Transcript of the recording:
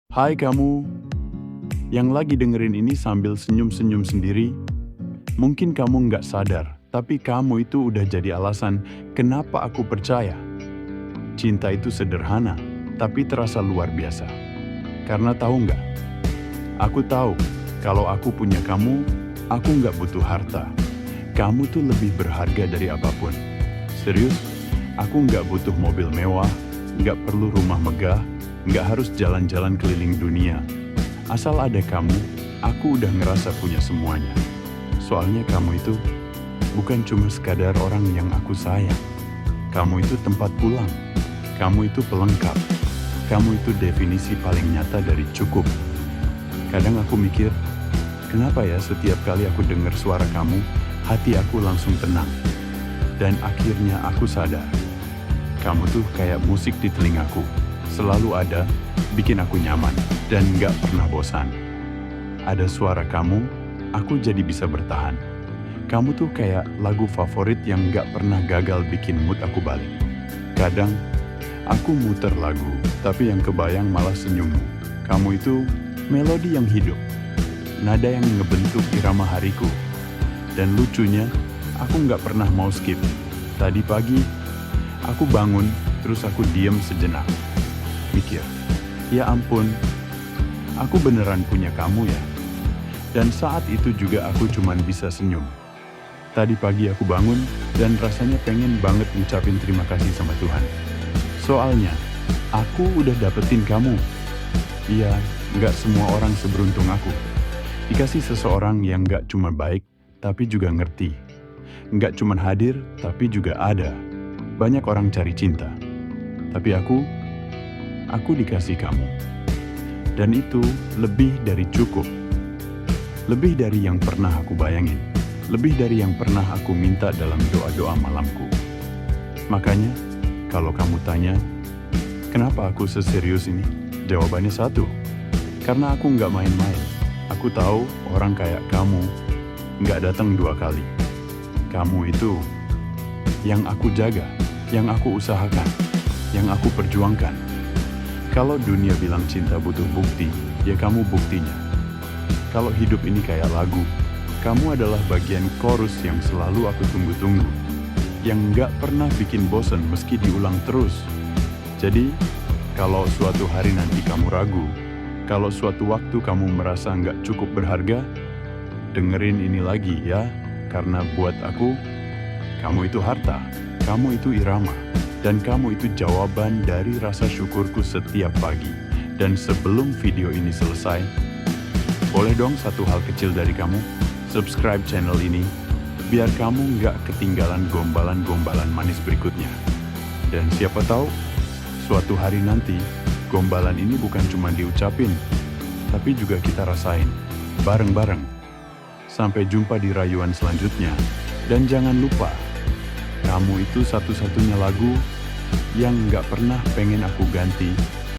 Hai kamu, yang lagi dengerin ini sambil senyum-senyum sendiri. Mungkin kamu nggak sadar, tapi kamu itu udah jadi alasan kenapa aku percaya. Cinta itu sederhana, tapi terasa luar biasa. Karena tahu nggak? Aku tahu, kalau aku punya kamu, aku nggak butuh harta. Kamu tuh lebih berharga dari apapun. Serius, aku nggak butuh mobil mewah, nggak perlu rumah megah, nggak harus jalan-jalan keliling dunia. Asal ada kamu, aku udah ngerasa punya semuanya. Soalnya kamu itu bukan cuma sekadar orang yang aku sayang. Kamu itu tempat pulang. Kamu itu pelengkap. Kamu itu definisi paling nyata dari cukup. Kadang aku mikir, kenapa ya setiap kali aku dengar suara kamu, hati aku langsung tenang. Dan akhirnya aku sadar, kamu tuh kayak musik di telingaku. Selalu ada, bikin aku nyaman, dan gak pernah bosan. Ada suara kamu, aku jadi bisa bertahan. Kamu tuh kayak lagu favorit yang gak pernah gagal bikin mood aku balik. Kadang, aku muter lagu, tapi yang kebayang malah senyummu. Kamu itu melodi yang hidup, nada yang ngebentuk irama hariku. Dan lucunya, aku gak pernah mau skip. Tadi pagi, aku bangun, terus aku diem sejenak. Mikir, ya ampun, aku beneran punya kamu ya. Dan saat itu juga aku cuman bisa senyum. Tadi pagi aku bangun dan rasanya pengen banget ngucapin terima kasih sama Tuhan. Soalnya, aku udah dapetin kamu. Iya, gak semua orang seberuntung aku. Dikasih seseorang yang gak cuma baik, tapi juga ngerti. Gak cuma hadir, tapi juga ada. Banyak orang cari cinta. Tapi aku dikasih kamu. Dan itu lebih dari cukup. Lebih dari yang pernah aku bayangin. Lebih dari yang pernah aku minta dalam doa-doa malamku. Makanya, kalau kamu tanya, kenapa aku seserius ini? Jawabannya satu, karena aku nggak main-main. Aku tahu orang kayak kamu nggak datang dua kali. Kamu itu yang aku jaga, yang aku usahakan, yang aku perjuangkan. Kalau dunia bilang cinta butuh bukti, ya kamu buktinya. Kalau hidup ini kayak lagu, kamu adalah bagian chorus yang selalu aku tunggu-tunggu. Yang nggak pernah bikin bosan meski diulang terus. Jadi, kalau suatu hari nanti kamu ragu, kalau suatu waktu kamu merasa nggak cukup berharga, dengerin ini lagi ya. Karena buat aku, kamu itu harta, kamu itu irama. Dan kamu itu jawaban dari rasa syukurku setiap pagi. Dan sebelum video ini selesai, boleh dong satu hal kecil dari kamu, subscribe channel ini, biar kamu nggak ketinggalan gombalan-gombalan manis berikutnya. Dan siapa tahu, suatu hari nanti, gombalan ini bukan cuma diucapin, tapi juga kita rasain, bareng-bareng. Sampai jumpa di rayuan selanjutnya, dan jangan lupa, kamu itu satu-satunya lagu yang gak pernah pengen aku ganti